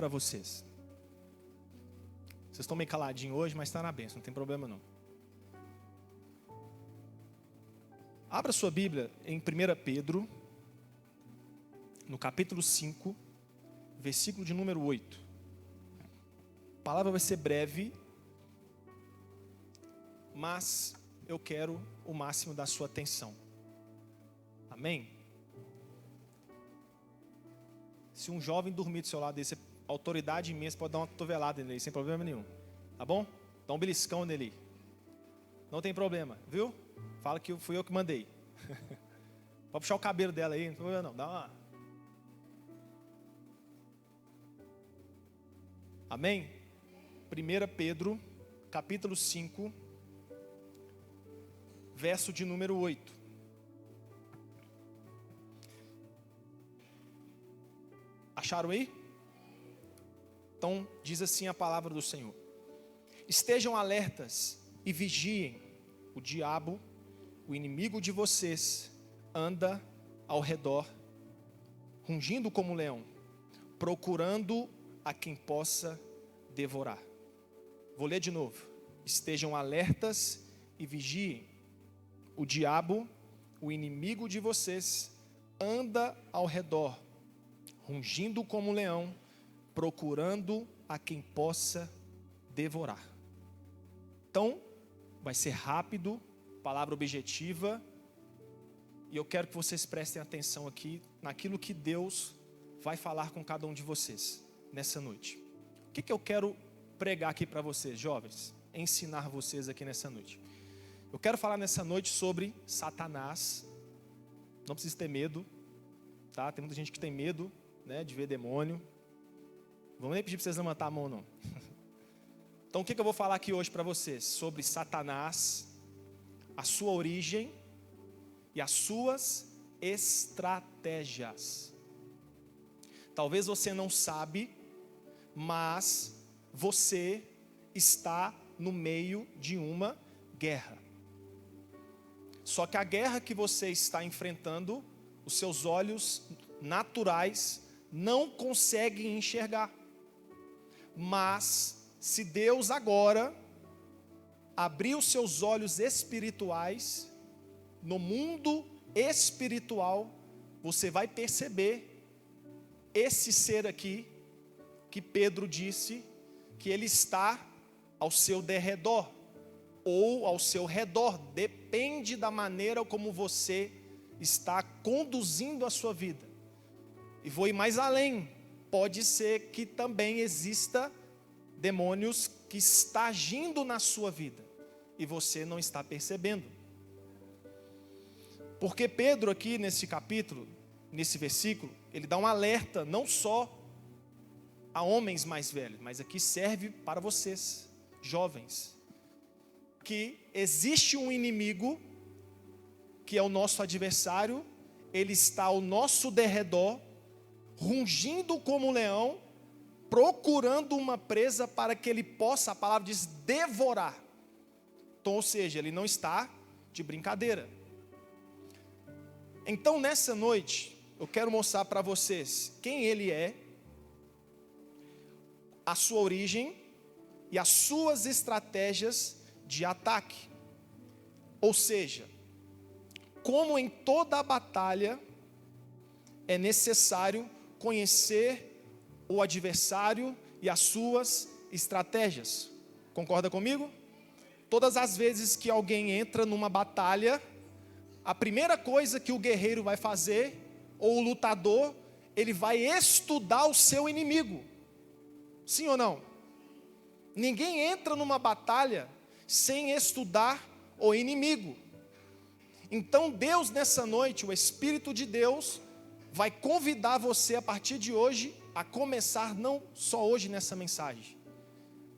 para vocês. Vocês estão meio caladinhos hoje, mas está na bênção, não tem problema não. Abra sua Bíblia em 1 Pedro, no capítulo 5, versículo de número 8. A palavra vai ser breve, mas eu quero o máximo da sua atenção. Amém? Se um jovem dormir do seu lado desse, autoridade imensa, pode dar uma cotovelada nele, sem problema nenhum. Tá bom? Dá um beliscão nele. Não tem problema, viu? Fala que fui eu que mandei. Pode puxar o cabelo dela aí, não tem problema não. Dá uma... Amém? 1 Pedro, capítulo 5, verso de número 8. Acharam aí? Então, diz assim a palavra do Senhor: estejam alertas e vigiem. O diabo, o inimigo de vocês, anda ao redor, rugindo como um leão, procurando a quem possa devorar. Vou ler de novo. Estejam alertas e vigiem. O diabo, o inimigo de vocês, anda ao redor, rugindo como um leão, procurando a quem possa devorar. Então, vai ser rápido, palavra objetiva, e eu quero que vocês prestem atenção aqui naquilo que Deus vai falar com cada um de vocês nessa noite. O que eu quero pregar aqui para vocês, jovens? Ensinar vocês aqui nessa noite. Eu quero falar nessa noite sobre Satanás. Não precisa ter medo, tá? Tem muita gente que tem medo, né, de ver demônio. Vamos nem pedir para vocês levantar a mão, não. Então, o que eu vou falar aqui hoje para vocês? Sobre Satanás, a sua origem e as suas estratégias. Talvez você não sabe, mas você está no meio de uma guerra. Só que a guerra que você está enfrentando, os seus olhos naturais não conseguem enxergar. Mas se Deus agora abrir os seus olhos espirituais, no mundo espiritual, você vai perceber esse ser aqui, que Pedro disse, que ele está ao seu derredor, ou ao seu redor, depende da maneira como você está conduzindo a sua vida. E vou ir mais além, pode ser que também exista demônios que estão agindo na sua vida, e você não está percebendo. Porque Pedro aqui nesse capítulo, nesse versículo, ele dá um alerta não só a homens mais velhos, mas aqui serve para vocês, jovens, que existe um inimigo, que é o nosso adversário, ele está ao nosso derredor, rugindo como um leão, procurando uma presa para que ele possa, a palavra diz, devorar. Então, ou seja, ele não está de brincadeira. Então, nessa noite, eu quero mostrar para vocês quem ele é, a sua origem e as suas estratégias de ataque. Ou seja, como em toda a batalha é necessário conhecer o adversário e as suas estratégias. Concorda comigo? Todas as vezes que alguém entra numa batalha, a primeira coisa que o guerreiro vai fazer, ou o lutador, ele vai estudar o seu inimigo. Sim ou não? Ninguém entra numa batalha sem estudar o inimigo. Então Deus nessa noite, o Espírito de Deus, vai convidar você a partir de hoje a começar, não só hoje nessa mensagem,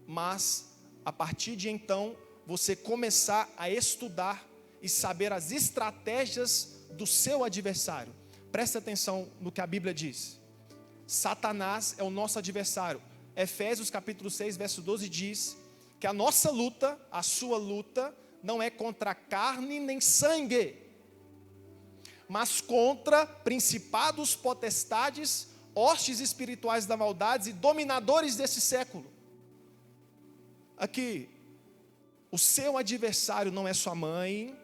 mas a partir de então, você começar a estudar e saber as estratégias do seu adversário. Presta atenção no que a Bíblia diz. Satanás é o nosso adversário. Efésios capítulo 6, verso 12 diz que a nossa luta, a sua luta, não é contra carne nem sangue, mas contra principados, potestades, hostes espirituais da maldade e dominadores desse século. Aqui, o seu adversário não é sua mãe,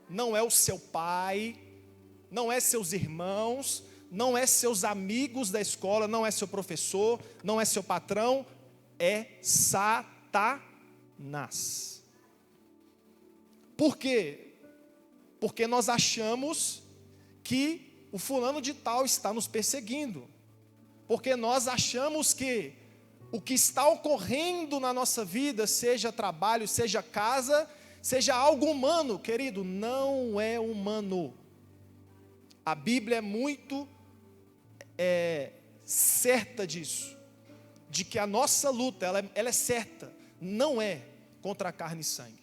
não é o seu pai, não é seus irmãos, não é seus amigos da escola, não é seu professor, não é seu patrão, é Satanás. Por quê? Porque nós achamos que o fulano de tal está nos perseguindo. Porque nós achamos que o que está ocorrendo na nossa vida, seja trabalho, seja casa, seja algo humano, querido, não é humano. A Bíblia é muito certa disso, de que a nossa luta, ela é certa, não é contra a carne e sangue.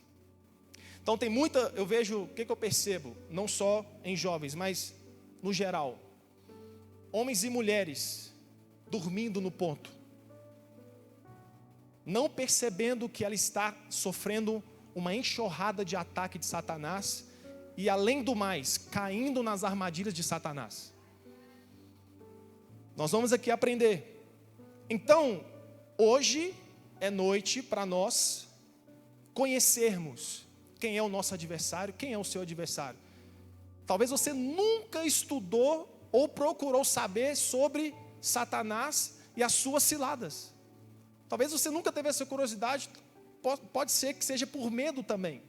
Então tem muita, eu vejo, o que eu percebo, não só em jovens, mas no geral, homens e mulheres dormindo no ponto, não percebendo que ela está sofrendo uma enxurrada de ataque de Satanás, e além do mais, caindo nas armadilhas de Satanás. Nós vamos aqui aprender. Então, hoje é noite para nós conhecermos quem é o nosso adversário, quem é o seu adversário. Talvez você nunca estudou ou procurou saber sobre Satanás e as suas ciladas. Talvez você nunca teve essa curiosidade, pode ser que seja por medo também.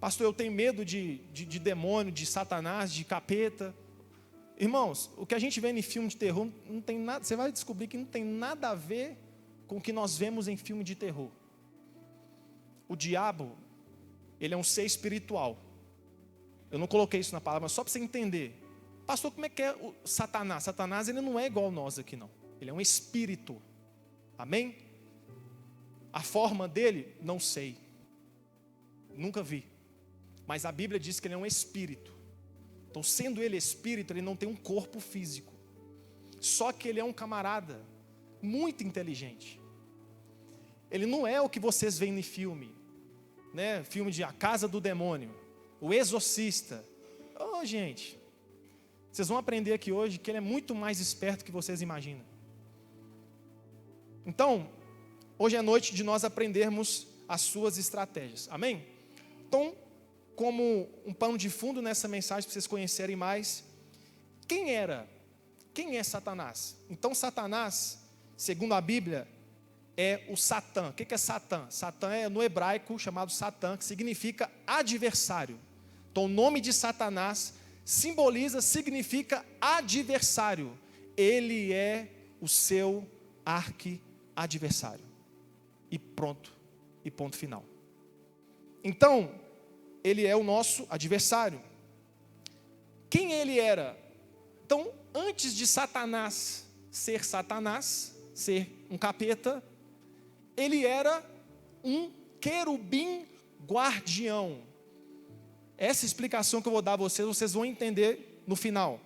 Pastor, eu tenho medo de demônio, de Satanás, de capeta. Irmãos, o que a gente vê em filme de terror, não tem nada, você vai descobrir que não tem nada a ver com o que nós vemos em filme de terror. O diabo, ele é um ser espiritual. Eu não coloquei isso na palavra, mas só para você entender. Pastor, como é que é o Satanás? Satanás, ele não é igual a nós aqui não. Ele é um espírito. Amém? A forma dele, não sei. Nunca vi. Mas a Bíblia diz que ele é um espírito. Então, sendo ele espírito, ele não tem um corpo físico. Só que ele é um camarada muito inteligente. Ele não é o que vocês veem em filme, né? Filme de A Casa do Demônio, O Exorcista. Oh, gente, vocês vão aprender aqui hoje que ele é muito mais esperto que vocês imaginam. Então, hoje é noite de nós aprendermos as suas estratégias. Amém? Então, como um pano de fundo nessa mensagem, para vocês conhecerem mais, quem é Satanás? Então Satanás, segundo a Bíblia, é o Satã. O que é Satã? Satã é no hebraico chamado Satã, que significa adversário. Então o nome de Satanás significa adversário. Ele é o seu arqui-adversário. E pronto, e ponto final. Então, ele é o nosso adversário. Quem ele era? Então, antes de Satanás, ser um capeta, ele era um querubim guardião. Essa explicação que eu vou dar a vocês vão entender no final.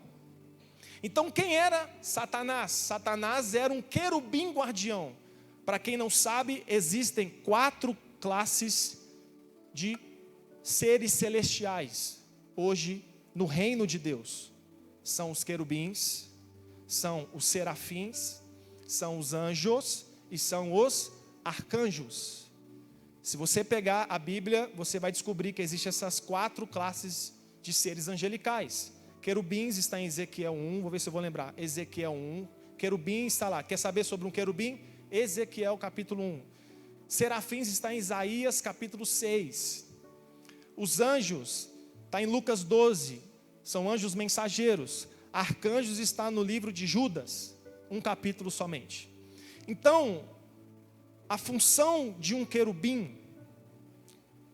Então, quem era Satanás? Satanás era um querubim guardião. Para quem não sabe, existem 4 classes de seres celestiais hoje no reino de Deus. São os querubins, são os serafins, são os anjos e são os arcanjos. Se você pegar a Bíblia, você vai descobrir que existem essas 4 classes de seres angelicais. Querubins está em Ezequiel 1, vou ver se eu vou lembrar. Ezequiel 1, querubim está lá. Quer saber sobre um querubim? Ezequiel capítulo 1. Serafins está em Isaías capítulo 6. Os anjos, está em Lucas 12, são anjos mensageiros. Arcanjos está no livro de Judas, um capítulo somente. Então, a função de um querubim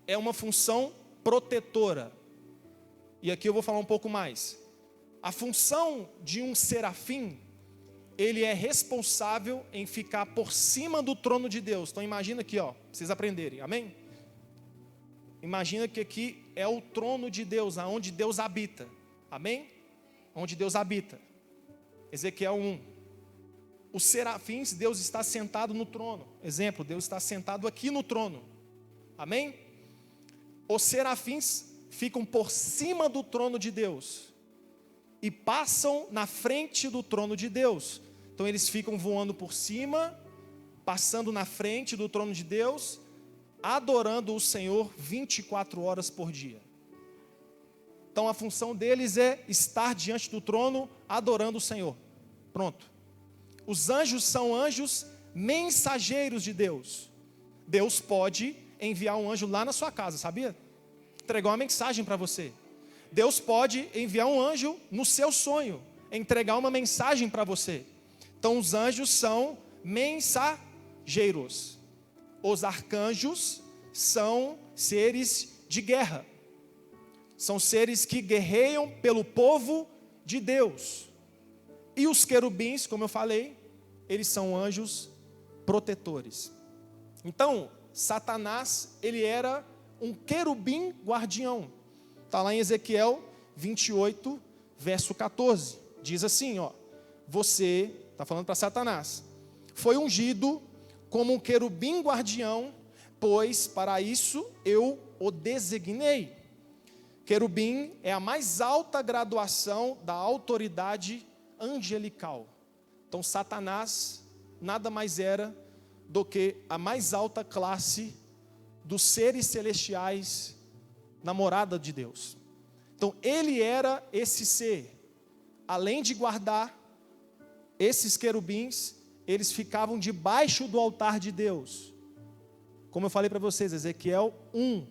é uma função protetora. E aqui eu vou falar um pouco mais. A função de um serafim, ele é responsável em ficar por cima do trono de Deus. Então imagina aqui, ó, pra vocês aprenderem, amém? Imagina que aqui é o trono de Deus, aonde Deus habita. Amém? Onde Deus habita. Ezequiel 1. Os serafins, Deus está sentado no trono. Exemplo, Deus está sentado aqui no trono. Amém? Os serafins ficam por cima do trono de Deus. e passam na frente do trono de Deus. Então eles ficam voando por cima, passando na frente do trono de Deus, adorando o Senhor 24 horas por dia. Então a função deles é estar diante do trono, adorando o Senhor. Pronto. Os anjos são anjos mensageiros de Deus. Deus pode enviar um anjo lá na sua casa, sabia? Entregar uma mensagem para você. Deus pode enviar um anjo no seu sonho, entregar uma mensagem para você. Então os anjos são mensageiros. Os arcanjos são seres de guerra. São seres que guerreiam pelo povo de Deus. E os querubins, como eu falei, eles são anjos protetores. Então, Satanás, ele era um querubim guardião. Está lá em Ezequiel 28, verso 14. Diz assim, ó: você, está falando para Satanás, foi ungido como um querubim guardião, pois para isso eu o designei. Querubim é a mais alta graduação da autoridade angelical. Então Satanás nada mais era do que a mais alta classe dos seres celestiais na morada de Deus. Então ele era esse ser. Além de guardar esses querubins, eles ficavam debaixo do altar de Deus. Como eu falei para vocês, Ezequiel 1,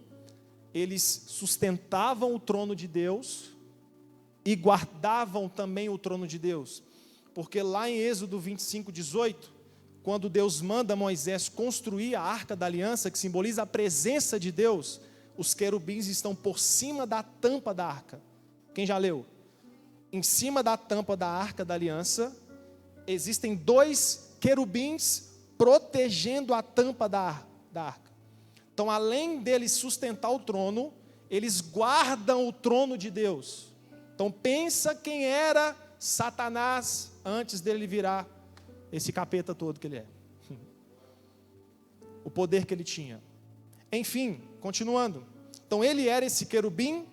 eles sustentavam o trono de Deus e guardavam também o trono de Deus. Porque lá em Êxodo 25, 18, quando Deus manda Moisés construir a Arca da Aliança, que simboliza a presença de Deus, os querubins estão por cima da tampa da arca. Quem já leu? Em cima da tampa da Arca da Aliança, existem 2 querubins protegendo a tampa da arca. Então, além deles sustentar o trono, eles guardam o trono de Deus. Então, pensa quem era Satanás antes dele virar esse capeta todo que ele é. O poder que ele tinha. Enfim, continuando. Então, ele era esse querubim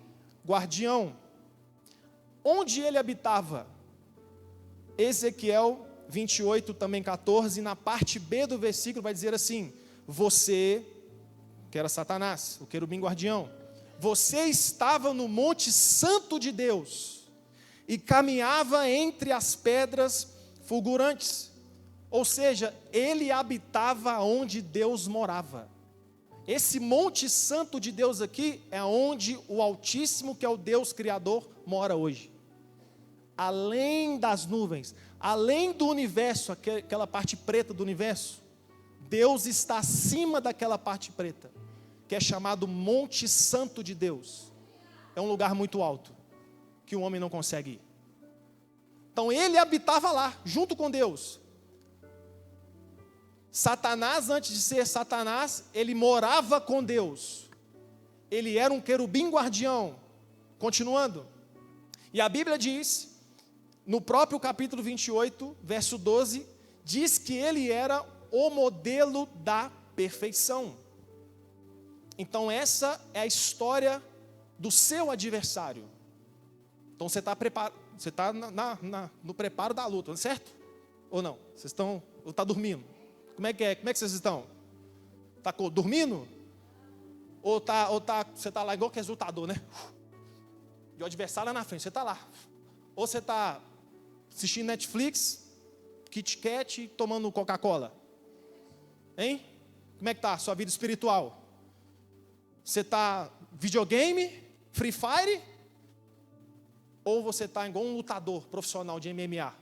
guardião. Onde ele habitava? Ezequiel 28, também 14, na parte B do versículo vai dizer assim: você, que era Satanás, o querubim guardião, você estava no monte santo de Deus e caminhava entre as pedras fulgurantes. Ou seja, ele habitava onde Deus morava. Esse monte santo de Deus aqui é onde o Altíssimo, que é o Deus Criador, mora hoje. Além das nuvens, além do universo, aquela parte preta do universo, Deus está acima daquela parte preta, que é chamado Monte Santo de Deus. É um lugar muito alto, que o homem não consegue ir. Então ele habitava lá, junto com Deus. Satanás, antes de ser Satanás, ele morava com Deus. Ele era um querubim guardião. Continuando. E a Bíblia diz, no próprio capítulo 28, verso 12, diz que ele era o modelo da perfeição. Então essa é a história do seu adversário. Então você está no preparo da luta, certo? Ou não? Vocês estão, ou está dormindo? Como é que vocês estão? Está dormindo? Ou você está lá igual que resultador, né? E o adversário lá na frente, você está lá. Ou você está assistindo Netflix, Kit Kat, tomando Coca-Cola? Hein? Como é que está a sua vida espiritual? Você está videogame, Free Fire? Ou você está igual um lutador profissional de MMA?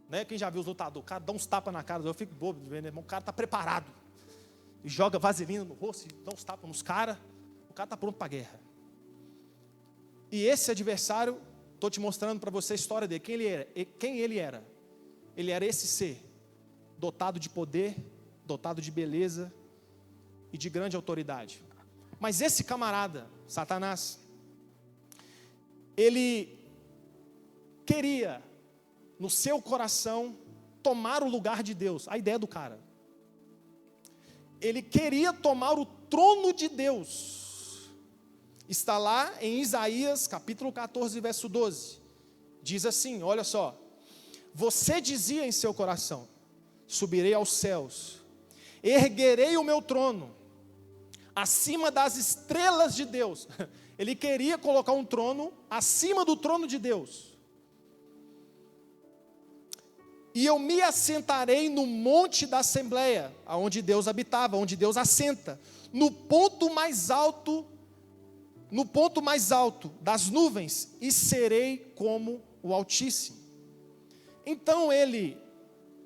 Né? Quem já viu os lutadores? O cara dá uns tapas na cara, eu fico bobo de ver, né? O cara está preparado. E joga vaselina no rosto, e dá uns tapas nos caras. O cara está pronto para a guerra. E esse adversário, estou te mostrando para você a história dele. Quem ele era? Ele era esse ser, dotado de poder, dotado de beleza e de grande autoridade. Mas esse camarada, Satanás, ele queria, no seu coração, tomar o lugar de Deus. A ideia do cara. Ele queria tomar o trono de Deus. Está lá em Isaías, capítulo 14, verso 12. diz assim, olha só: você dizia em seu coração, subirei aos céus, erguerei o meu trono acima das estrelas de Deus. Ele queria colocar um trono acima do trono de Deus. E eu me assentarei no monte da Assembleia, onde Deus habitava, onde Deus assenta, no ponto mais alto das nuvens, e serei como o Altíssimo. Então ele,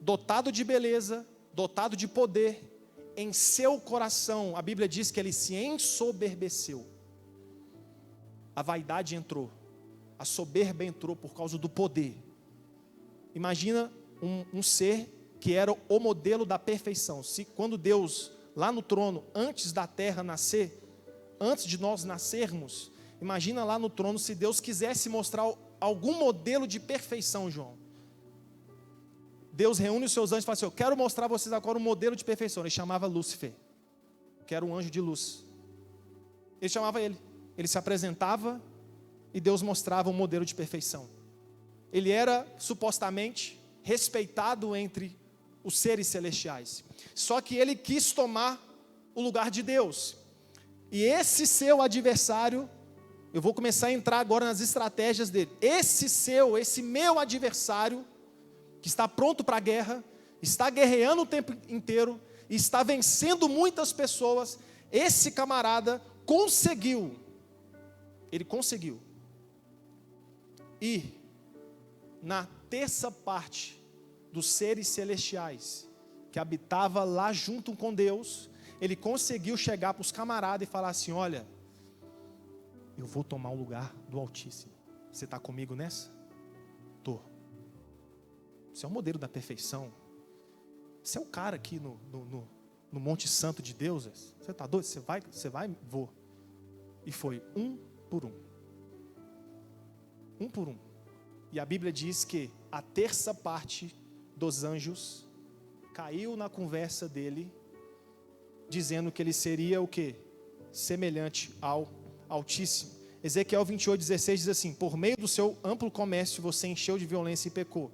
dotado de beleza, dotado de poder, em seu coração, a Bíblia diz que ele se ensoberbeceu. A vaidade entrou, a soberba entrou por causa do poder. Imagina um ser que era o modelo da perfeição. Se quando Deus, lá no trono, antes da terra nascer, antes de nós nascermos, imagina lá no trono, se Deus quisesse mostrar algum modelo de perfeição, João. Deus reúne os seus anjos e fala assim: eu quero mostrar a vocês agora um modelo de perfeição. Ele chamava Lúcifer, que era um anjo de luz. Ele chamava ele. Ele se apresentava e Deus mostrava um modelo de perfeição. Ele era supostamente respeitado entre os seres celestiais. Só que ele quis tomar o lugar de Deus. E esse seu adversário, eu vou começar a entrar agora nas estratégias dele. Esse meu adversário, que está pronto para a guerra, está guerreando o tempo inteiro, está vencendo muitas pessoas, esse camarada conseguiu ir na terça parte dos seres celestiais que habitava lá junto com Deus. Ele conseguiu chegar para os camaradas e falar assim: olha, eu vou tomar o lugar do Altíssimo. Você está comigo nessa? Estou. Você é o modelo da perfeição. Você é o cara aqui no Monte Santo de Deus. Você está doido? Você vai? Vou. E foi um por um. Um por um. E a Bíblia diz que a terça parte dos anjos caiu na conversa dele, dizendo que ele seria o quê? Semelhante ao Altíssimo. Ezequiel 28:16 diz assim: por meio do seu amplo comércio você encheu de violência e pecou.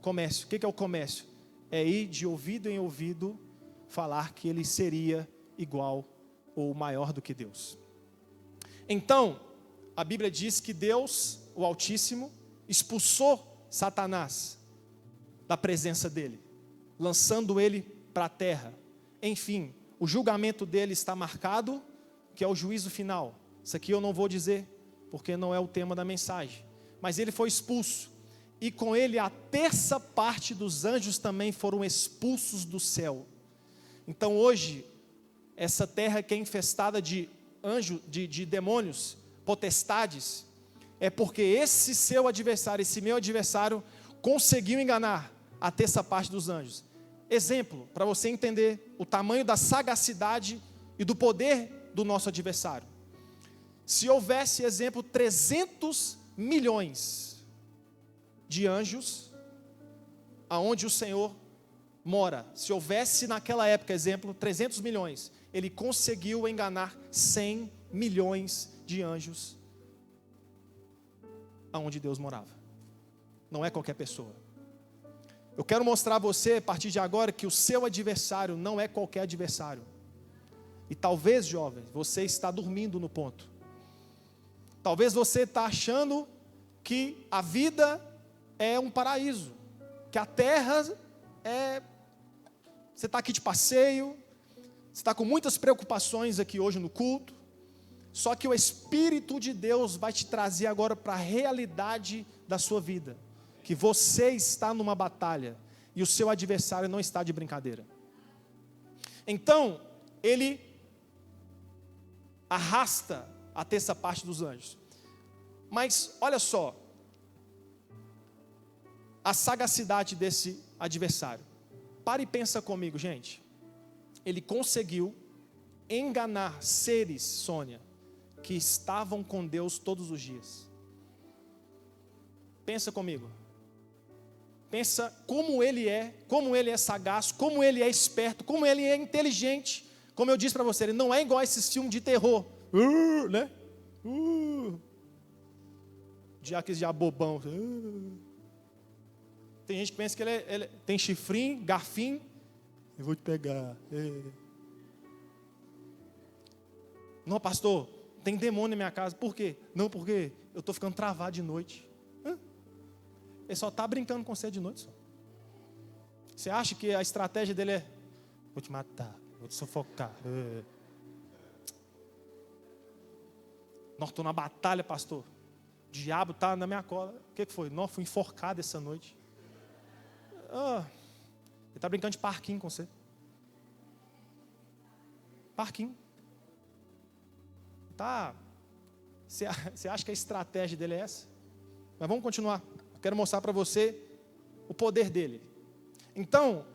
Comércio, o que é o comércio? É ir de ouvido em ouvido falar que ele seria igual ou maior do que Deus. Então, a Bíblia diz que Deus, o Altíssimo, expulsou Satanás da presença dele, lançando ele para a terra. Enfim, o julgamento dele está marcado, que é o juízo final. Isso aqui eu não vou dizer, porque não é o tema da mensagem. Mas ele foi expulso. E com ele a terça parte dos anjos também foram expulsos do céu. Então hoje, essa terra que é infestada de anjos, de demônios, potestades, é porque esse seu adversário, esse meu adversário, conseguiu enganar a terça parte dos anjos. Exemplo, para você entender o tamanho da sagacidade e do poder do nosso adversário. Se houvesse, exemplo, 300 milhões de anjos, aonde o Senhor mora, se houvesse naquela época, exemplo, 300 milhões, ele conseguiu enganar 100 milhões de anjos, aonde Deus morava. Não é qualquer pessoa. Eu quero mostrar a você, a partir de agora, que o seu adversário não é qualquer adversário. E talvez, jovem, você está dormindo no ponto. Talvez você está achando que a vida é um paraíso, que a terra é... Você está aqui de passeio, você está com muitas preocupações aqui hoje no culto, só que o Espírito de Deus vai te trazer agora para a realidade da sua vida, que você está numa batalha, e o seu adversário não está de brincadeira. Então, ele arrasta a terça parte dos anjos. Mas, olha só, a sagacidade desse adversário. Para e pensa comigo, gente. Ele conseguiu enganar seres, Sônia, que estavam com Deus todos os dias. Pensa comigo. Pensa como ele é sagaz, como ele é esperto, como ele é inteligente. Como eu disse para você, ele não é igual a esses filmes de terror, né? Aqueles diabo bobão. Tem gente que pensa que ele tem chifrinho, garfinho. Eu vou te pegar. Não, pastor, tem demônio na minha casa. Por quê? Não, porque eu estou ficando travado de noite. Ele só está brincando com você de noite. Só. Você acha que a estratégia dele é: vou te matar, vou te sufocar. Nós estou na batalha, pastor. O diabo está na minha cola. O que foi? Nós fui enforcado essa noite. Ele está brincando de parquinho com você. Parquinho. Tá. Você acha que a estratégia dele é essa? Mas vamos continuar. Eu quero mostrar para você o poder dele. Então,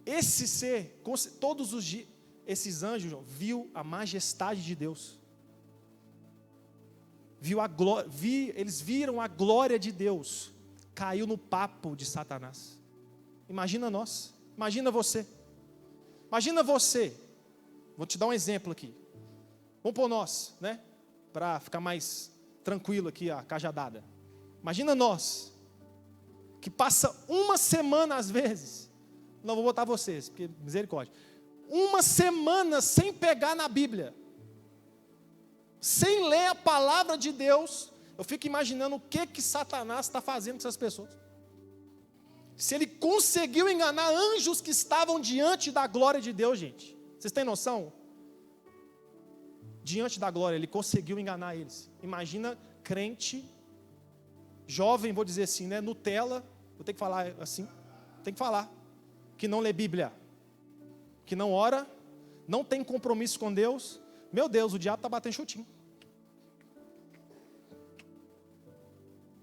esse ser, todos os dias, esses anjos viu a majestade de Deus. Eles viram a glória de Deus. Caiu no papo de Satanás. Imagina nós. Imagina você. Imagina você. Vou te dar um exemplo aqui. Vamos por nós, né? Para ficar mais tranquilo aqui a cajadada. Imagina nós, que passa uma semana às vezes, não vou botar vocês, porque misericórdia, uma semana sem pegar na Bíblia, sem ler a palavra de Deus. Eu fico imaginando o que Satanás está fazendo com essas pessoas. Se ele conseguiu enganar anjos que estavam diante da glória de Deus, gente, vocês têm noção? Diante da glória, ele conseguiu enganar eles. Imagina crente, jovem, vou dizer assim, né? Nutella, vou ter que falar assim, tem que falar, que não lê Bíblia, que não ora, não tem compromisso com Deus. Meu Deus, o diabo está batendo chutinho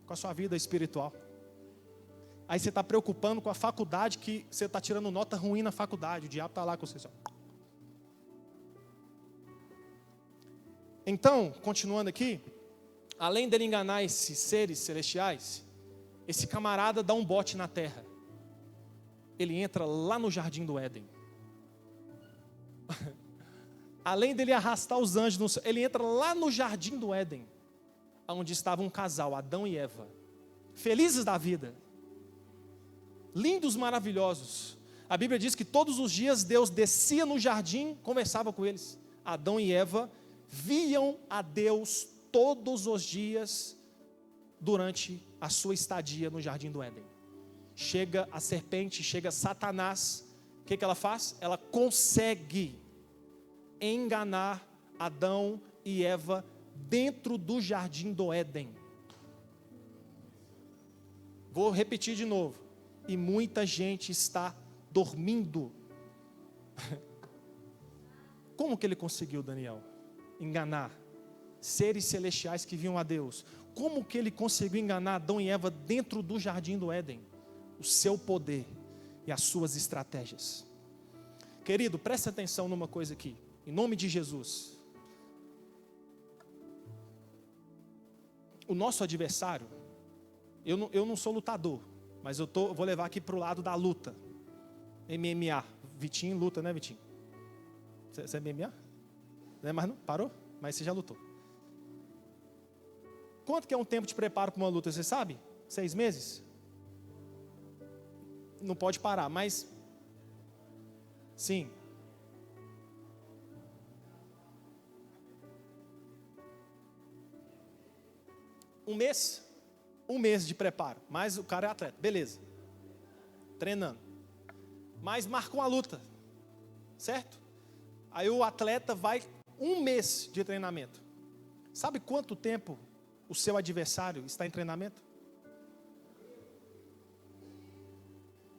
com a sua vida espiritual. Aí você está preocupando com a faculdade, que você está tirando nota ruim na faculdade, o diabo está lá com você. Então, continuando aqui, além dele enganar esses seres celestiais, esse camarada dá um bote na terra. Ele entra lá no jardim do Éden. Além dele arrastar os anjos no céu, ele entra lá no jardim do Éden, onde estava um casal, Adão e Eva, felizes da vida, lindos, maravilhosos. A Bíblia diz que todos os dias Deus descia no jardim, conversava com eles. Adão e Eva viam a Deus todos os dias durante a sua estadia no jardim do Éden. Chega a serpente, chega Satanás, o que ela faz? Ela consegue enganar Adão e Eva dentro do jardim do Éden. Vou repetir de novo. E muita gente está dormindo. Como que ele conseguiu, Daniel, enganar seres celestiais que viam a Deus? Como que ele conseguiu enganar Adão e Eva dentro do jardim do Éden? O seu poder e as suas estratégias. Querido, preste atenção numa coisa aqui, em nome de Jesus. O nosso adversário, eu não sou lutador, mas vou levar aqui para o lado da luta. MMA. Vitinho luta, né, Vitinho? Você é MMA? Não é mais não? Parou? Mas você já lutou. Quanto que é um tempo de preparo para uma luta? Você sabe? 6 meses? Não pode parar, mas... Sim. Um mês de preparo, mas o cara é atleta, beleza, treinando, mas marcou uma luta, certo? Aí o atleta vai 1 mês de treinamento. Sabe quanto tempo o seu adversário está em treinamento?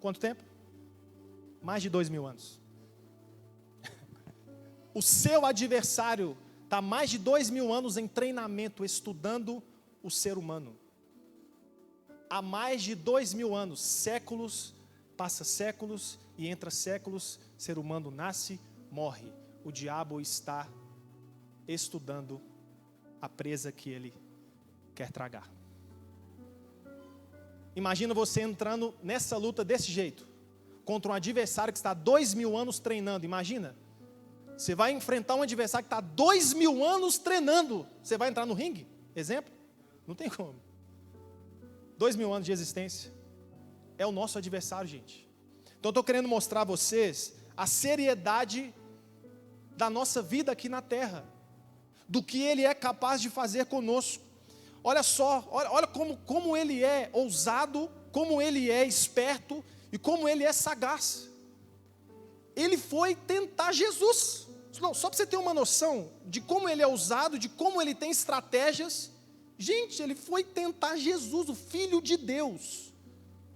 Quanto tempo? Mais de 2.000 anos. O seu adversário está mais de 2.000 anos em treinamento, estudando o ser humano. Há mais de 2.000 anos, séculos, passa séculos e entra séculos, ser humano nasce, morre. O diabo está estudando a presa que ele quer tragar. Imagina você entrando nessa luta desse jeito, contra um adversário que está há 2.000 anos treinando. Imagina, você vai enfrentar um adversário que está há 2.000 anos treinando. Você vai entrar no ringue? Exemplo? Não tem como. 2.000 anos de existência. É o nosso adversário, gente. Então eu estou querendo mostrar a vocês a seriedade da nossa vida aqui na terra, do que Ele é capaz de fazer conosco. Olha só, olha como Ele é ousado, como Ele é esperto e como Ele é sagaz. Ele foi tentar Jesus. Não, só para você ter uma noção de como Ele é ousado, de como Ele tem estratégias. Gente, Ele foi tentar Jesus, o Filho de Deus.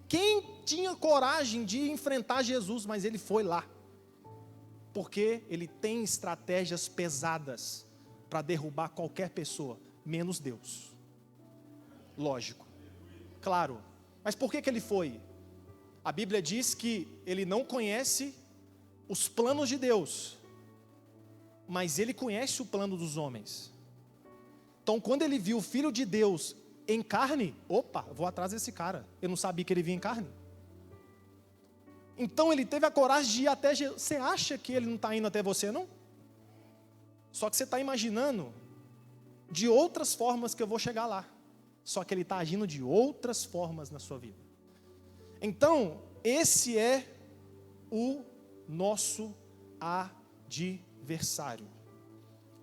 Quem tinha coragem de enfrentar Jesus, mas Ele foi lá. Porque Ele tem estratégias pesadas para derrubar qualquer pessoa, menos Deus. Lógico, claro. Mas por que Ele foi? A Bíblia diz que Ele não conhece os planos de Deus, mas Ele conhece o plano dos homens. Então quando Ele viu o Filho de Deus em carne, opa, vou atrás desse cara. Eu não sabia que Ele vinha em carne. Então Ele teve a coragem de ir até Jesus. Você acha que Ele não está indo até você, não? Só que você está imaginando de outras formas que eu vou chegar lá. Só que Ele está agindo de outras formas na sua vida. Então, esse é o nosso adversário.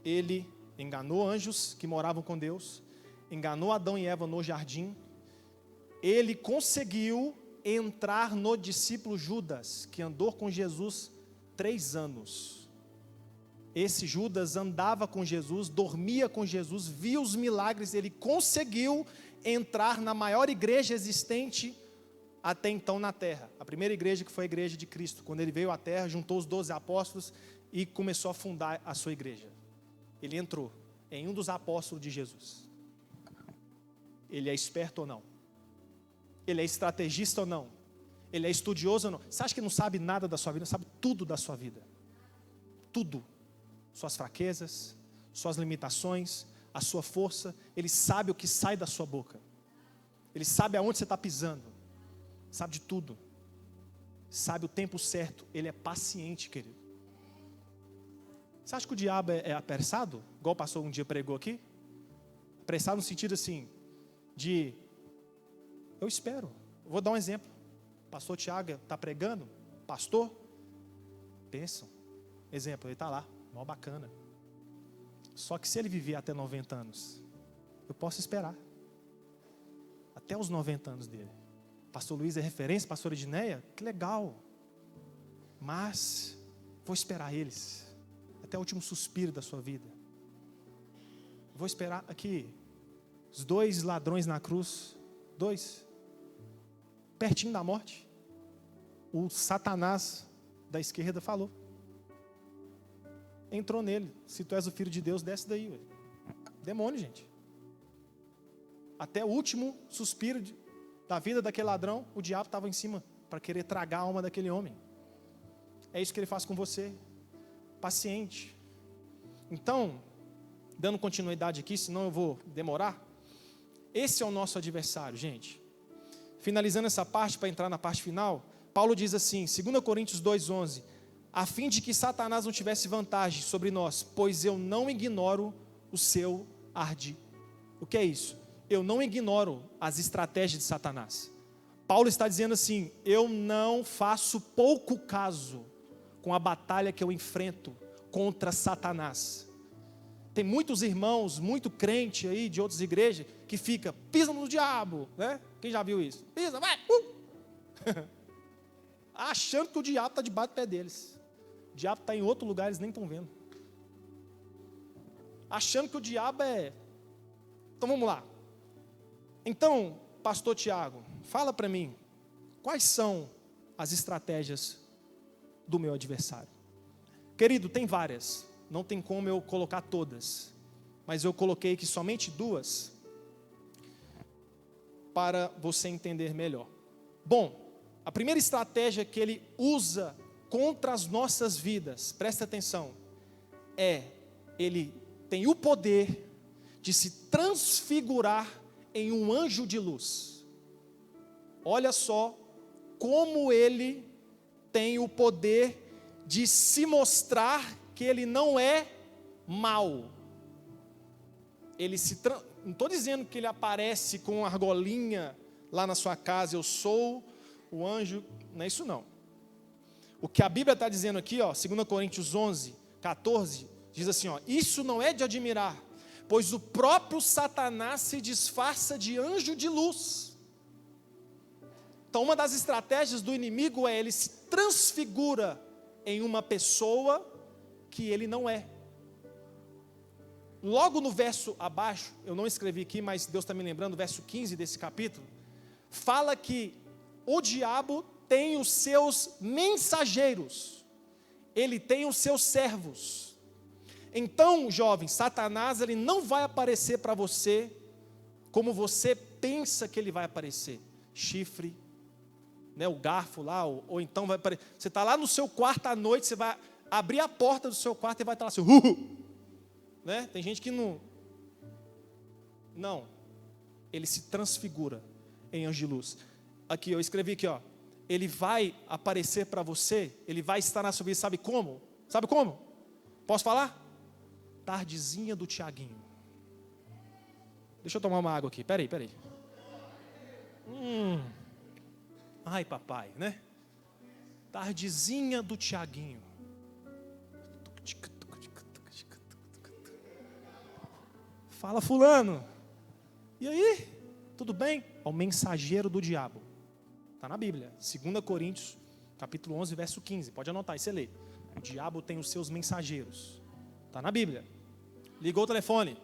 Ele enganou anjos que moravam com Deus, enganou Adão e Eva no jardim. Ele conseguiu entrar no discípulo Judas, que andou com Jesus 3 anos. Esse Judas andava com Jesus, dormia com Jesus, via os milagres. Ele conseguiu entrar na maior igreja existente até então na terra. A primeira igreja, que foi a igreja de Cristo. Quando Ele veio à terra, juntou os 12 apóstolos e começou a fundar a sua igreja. Ele entrou em um dos apóstolos de Jesus. Ele é esperto ou não? Ele é estrategista ou não? Ele é estudioso ou não? Você acha que não sabe nada da sua vida? Sabe tudo da sua vida. Tudo. Suas fraquezas, suas limitações, a sua força. Ele sabe o que sai da sua boca. Ele sabe aonde você está pisando. Sabe de tudo. Sabe o tempo certo. Ele é paciente, querido. Você acha que o diabo é apressado? Igual o pastor um dia pregou aqui? Apressado no sentido assim, de... Eu espero. Vou dar um exemplo. O pastor Tiago está pregando. Pastor, pensam. Exemplo, ele está lá. Mó bacana. Só que se ele viver até 90 anos, eu posso esperar. Até os 90 anos dele. Pastor Luiz é referência, pastor Edneia, que legal. Mas vou esperar eles. Até o último suspiro da sua vida. Vou esperar aqui. Os 2 ladrões na cruz. 2. Pertinho da morte. O Satanás da esquerda falou. Entrou nele. Se tu és o filho de Deus, desce daí. Ué. Demônio, gente. Até o último suspiro da vida daquele ladrão, o diabo estava em cima para querer tragar a alma daquele homem. É isso que ele faz com você. Paciente. Então, dando continuidade aqui, senão eu vou demorar. Esse é o nosso adversário, gente. Finalizando essa parte, para entrar na parte final, Paulo diz assim, 2 Coríntios 2,11, a fim de que Satanás não tivesse vantagem sobre nós, pois eu não ignoro o seu ardid. O que é isso? Eu não ignoro as estratégias de Satanás. Paulo está dizendo assim, eu não faço pouco caso com a batalha que eu enfrento contra Satanás. Tem muitos irmãos, muito crente aí de outras igrejas, que fica, pisa no diabo, né? Quem já viu isso? Pisa, vai, achando que o diabo está debaixo do pé deles. O diabo está em outro lugar, eles nem estão vendo. Achando que o diabo é... Então vamos lá. Então, pastor Tiago, fala para mim, quais são as estratégias do meu adversário? Querido, tem várias. Não tem como eu colocar todas. Mas eu coloquei aqui somente 2 para você entender melhor. Bom, a primeira estratégia que ele usa contra as nossas vidas, presta atenção, ele tem o poder de se transfigurar em um anjo de luz. Olha só como ele tem o poder de se mostrar que ele não é mau. Ele não estou dizendo que ele aparece com uma argolinha lá na sua casa, eu sou o anjo, não é isso não. O que a Bíblia está dizendo aqui, 2 Coríntios 11, 14, diz assim, isso não é de admirar, pois o próprio Satanás se disfarça de anjo de luz. Então, uma das estratégias do inimigo é ele se transfigura em uma pessoa que ele não é. Logo no verso abaixo, eu não escrevi aqui, mas Deus está me lembrando, verso 15 desse capítulo, fala que o diabo tem os seus mensageiros, ele tem os seus servos. Então, jovem, Satanás ele não vai aparecer para você como você pensa que ele vai aparecer. Chifre, né, o garfo lá, ou então vai aparecer. Você está lá no seu quarto à noite, você vai abrir a porta do seu quarto e vai estar lá assim, né? Tem gente que não, ele se transfigura em anjo de luz. Aqui, eu escrevi aqui, ele vai aparecer para você, ele vai estar na sua vida, sabe como? Sabe como? Posso falar? Tardezinha do Tiaguinho. Deixa eu tomar uma água aqui, peraí. Ai, papai, né? Tardezinha do Tiaguinho. Fala, fulano. E aí? Tudo bem? O mensageiro do diabo. Está na Bíblia. 2 Coríntios, capítulo 11, verso 15. Pode anotar e você lê. O diabo tem os seus mensageiros. Está na Bíblia. Ligou o telefone.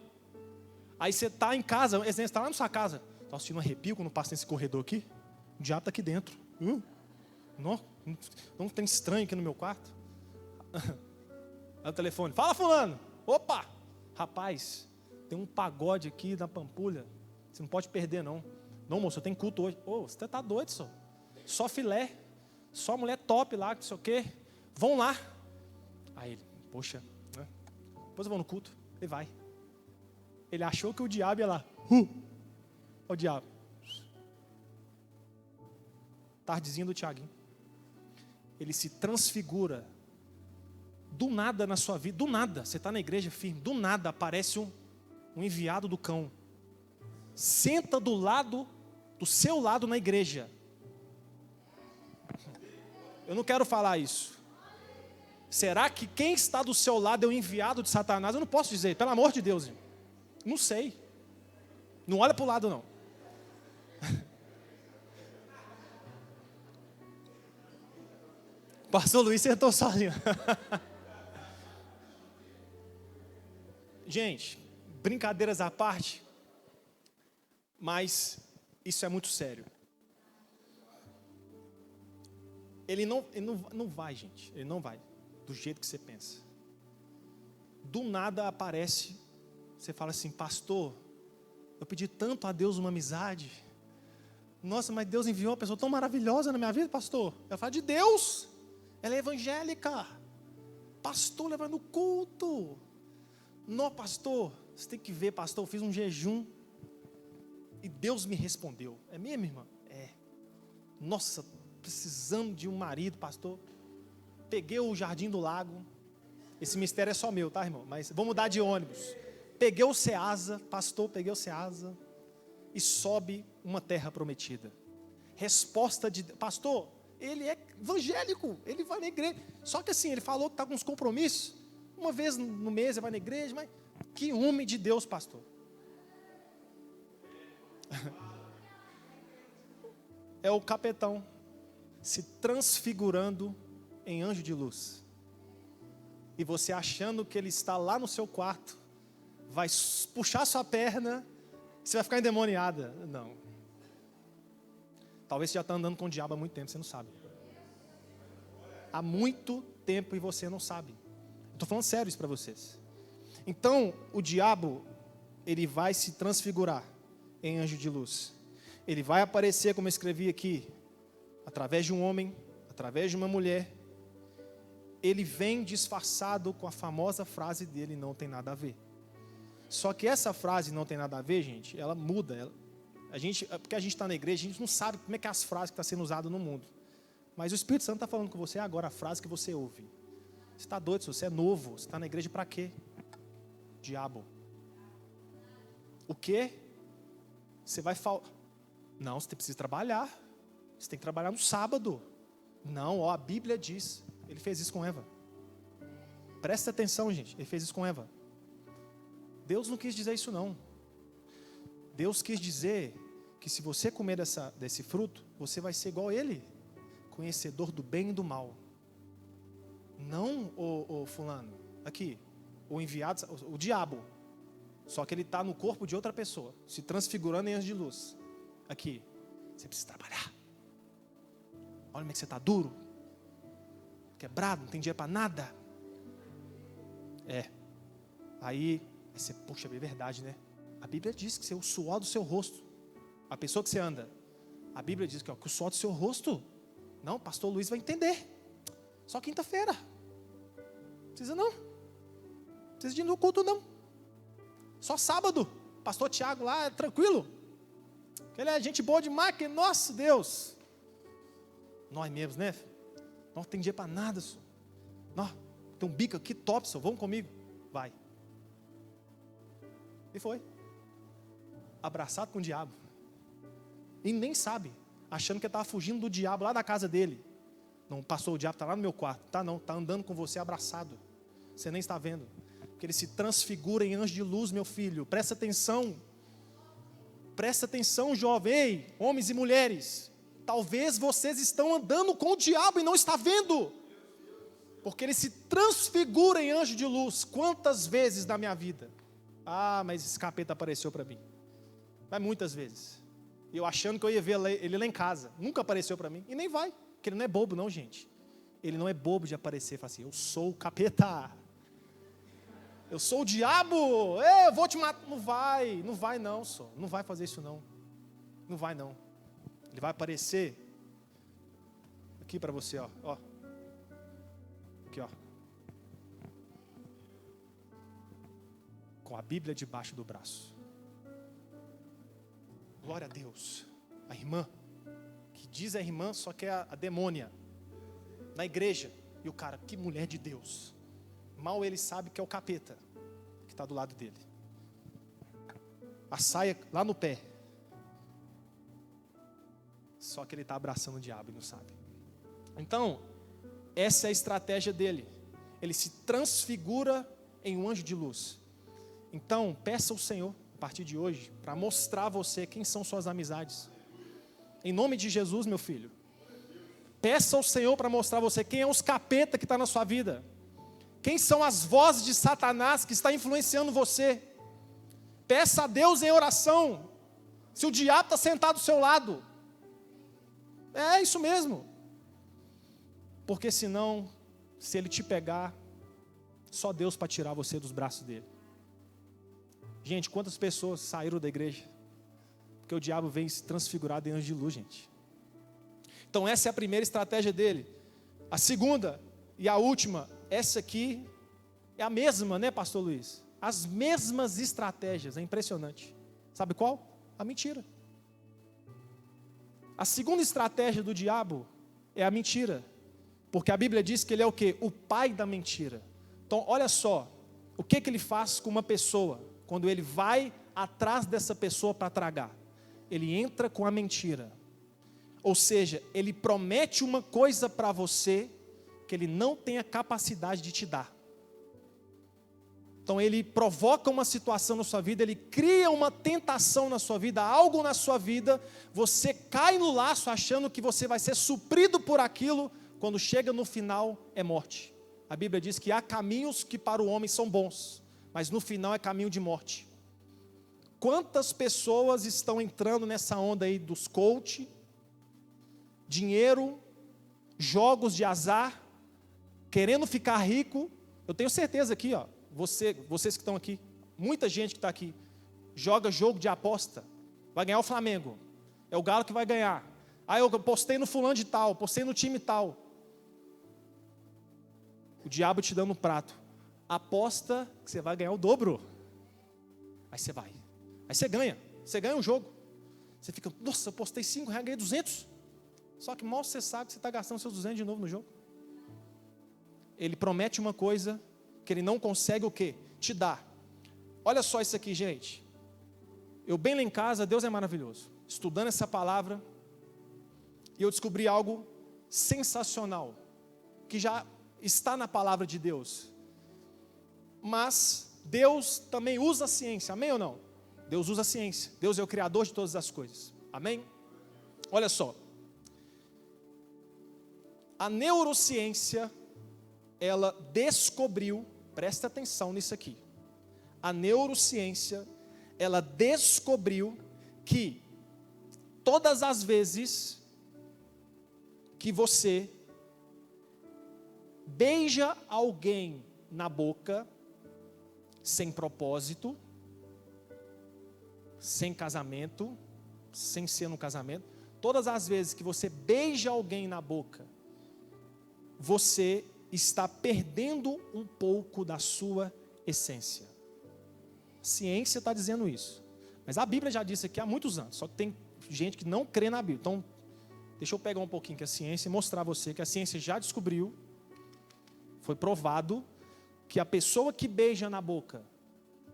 Aí você está em casa, você está lá na sua casa. Está sentindo um arrepio quando passa nesse corredor aqui? O diabo está aqui dentro. Não tem estranho aqui no meu quarto. Aí o telefone. Fala, fulano. Opa! Rapaz, tem um pagode aqui na Pampulha. Você não pode perder, não. Não, moço, eu tenho culto hoje. Você está doido, só filé. Só mulher top lá, não sei o quê. Vão lá. Aí ele, poxa, né? Depois eu vou no culto. Ele vai. Ele achou que o diabo ia lá. Olha o diabo. Tardezinha do Tiaguinho. Ele se transfigura. Do nada na sua vida, do nada, você está na igreja firme, do nada aparece um enviado do cão. Senta do seu lado na igreja. Eu não quero falar isso. Será que quem está do seu lado é o enviado de Satanás? Eu não posso dizer, pelo amor de Deus. Não sei. Não olha para o lado, não. Pastor Luiz sentou sozinho. Gente, brincadeiras à parte, mas isso é muito sério. Ele não vai, gente. Ele não vai do jeito que você pensa. Do nada aparece, você fala assim, pastor, eu pedi tanto a Deus uma amizade. Nossa, mas Deus enviou uma pessoa tão maravilhosa na minha vida, pastor. Eu falo de Deus. Ela é evangélica. Pastor levando culto. Não, pastor, você tem que ver, pastor, eu fiz um jejum e Deus me respondeu. É mesmo, irmã? É. Nossa, precisando de um marido, pastor. Peguei o Jardim do Lago. Esse mistério é só meu, tá, irmão? Mas vou mudar de ônibus. Peguei o Ceasa, pastor, peguei o Ceasa e sobe uma terra prometida. Resposta de pastor, ele é evangélico, ele vai na igreja. Só que assim, ele falou que está com uns compromissos. Uma vez no mês ele vai na igreja, mas que homem de Deus, pastor. É o capetão se transfigurando em anjo de luz. E você achando que ele está lá no seu quarto, vai puxar sua perna, você vai ficar endemoniada. Não. Talvez você já está andando com o diabo há muito tempo, você não sabe. Há muito tempo e você não sabe. Estou falando sério isso para vocês. Então, o diabo, ele vai se transfigurar em anjo de luz. Ele vai aparecer, como eu escrevi aqui, através de um homem, através de uma mulher. Ele vem disfarçado com a famosa frase dele, não tem nada a ver. Só que essa frase, não tem nada a ver, gente, ela muda. Porque a gente está na igreja, a gente não sabe como é que é as frases que estão sendo usadas no mundo. Mas o Espírito Santo está falando com você agora, a frase que você ouve. Você está doido, você é novo, você está na igreja para quê? Diabo. O quê? Você vai faltar. Não, você precisa trabalhar. Você tem que trabalhar no sábado. Não, a Bíblia diz. Ele fez isso com Eva. Presta atenção, gente. Ele fez isso com Eva. Deus não quis dizer isso, não. Deus quis dizer que se você comer desse fruto, você vai ser igual a ele, conhecedor do bem e do mal. Não o fulano, aqui, o enviado, o diabo. Só que ele está no corpo de outra pessoa, se transfigurando em anjo de luz. Aqui, você precisa trabalhar. Olha como é que você está duro, quebrado, não tem dinheiro para nada. Aí você, puxa, é verdade, né? A Bíblia diz que o suor do seu rosto, a pessoa que você anda, a Bíblia diz que o suor do seu rosto, não, pastor Luiz vai entender, só quinta-feira, precisa não, precisa de ir no culto não, só sábado, pastor Tiago lá, tranquilo, ele é gente boa demais, que nosso Deus, nós mesmos, né? Não tem dinheiro para nada, senhor. Não, tem um bico aqui top, senhor, vamos comigo, vai. E foi. Abraçado com o diabo. E nem sabe. Achando que estava fugindo do diabo lá da casa dele. Não, passou, o diabo está lá no meu quarto. Tá não, está andando com você abraçado. Você nem está vendo. Porque ele se transfigura em anjo de luz, meu filho. Presta atenção. Presta atenção, jovem. Ei, homens e mulheres. Talvez vocês estão andando com o diabo e não está vendo. Porque ele se transfigura em anjo de luz. Quantas vezes na minha vida? Ah, mas esse capeta apareceu para mim. Mas muitas vezes. E eu achando que eu ia ver ele lá em casa. Nunca apareceu para mim. E nem vai. Porque ele não é bobo não, gente. Ele não é bobo de aparecer e falar assim, eu sou o capeta. Eu sou o diabo. Eu vou te matar. Não vai não, só. Não vai fazer isso não. Não vai não. Ele vai aparecer aqui para você, ó. Aqui, ó. Com a Bíblia debaixo do braço. Glória a Deus. A irmã, que diz a irmã, só que é a demônia, na igreja. E o cara, que mulher de Deus. Mal ele sabe que é o capeta que está do lado dele. A saia lá no pé. Só que ele está abraçando o diabo e não sabe. Então, essa é a estratégia dele. Ele se transfigura em um anjo de luz. Então, peça ao Senhor, a partir de hoje, para mostrar a você quem são suas amizades. Em nome de Jesus, meu filho. Peça ao Senhor para mostrar a você quem é os capeta que está na sua vida. Quem são as vozes de Satanás que está influenciando você. Peça a Deus em oração. Se o diabo está sentado do seu lado. É isso mesmo. Porque senão, se ele te pegar, só Deus para tirar você dos braços dele. Gente, quantas pessoas saíram da igreja? Porque o diabo vem se transfigurado em anjo de luz, gente. Então essa é a primeira estratégia dele. A segunda e a última, essa aqui é a mesma, né, pastor Luiz? As mesmas estratégias, é impressionante. Sabe qual? A mentira. A segunda estratégia do diabo é a mentira. Porque a Bíblia diz que ele é o quê? O pai da mentira. Então, olha só, o que ele faz com uma pessoa, quando ele vai atrás dessa pessoa para tragar? Ele entra com a mentira. Ou seja, ele promete uma coisa para você, que ele não tem a capacidade de te dar. Então ele provoca uma situação na sua vida, ele cria uma tentação na sua vida, algo na sua vida, você cai no laço achando que você vai ser suprido por aquilo, quando chega no final é morte. A Bíblia diz que há caminhos que para o homem são bons, mas no final é caminho de morte. Quantas pessoas estão entrando nessa onda aí dos coach, dinheiro, jogos de azar, querendo ficar rico? Eu tenho certeza aqui, ó, vocês que estão aqui, muita gente que está aqui, joga jogo de aposta, vai ganhar o Flamengo, é o Galo que vai ganhar. Ah, eu postei no fulano de tal, postei no time tal. O diabo te dando um prato, aposta que você vai ganhar o dobro. Aí você vai, aí você ganha um jogo. Você fica, nossa, eu postei R$5, ganhei 200. Só que mal você sabe que você está gastando seus 200 de novo no jogo. Ele promete uma coisa que ele não consegue o quê? Te dar. Olha só isso aqui, gente. Eu bem lá em casa, Deus é maravilhoso. Estudando essa palavra, e eu descobri algo sensacional, que já está na palavra de Deus. Mas Deus também usa a ciência, amém ou não? Deus usa a ciência, Deus é o criador de todas as coisas, amém? Olha só, a neurociência, ela descobriu, presta atenção nisso aqui, a neurociência, ela descobriu que todas as vezes que você beija alguém na boca, sem propósito, sem casamento, sem ser no casamento, todas as vezes que você beija alguém na boca, você está perdendo um pouco da sua essência. A ciência está dizendo isso, mas a Bíblia já disse aqui há muitos anos, só que tem gente que não crê na Bíblia. Então, deixa eu pegar um pouquinho que a ciência e mostrar a você que a ciência já descobriu, foi provado, que a pessoa que beija na boca,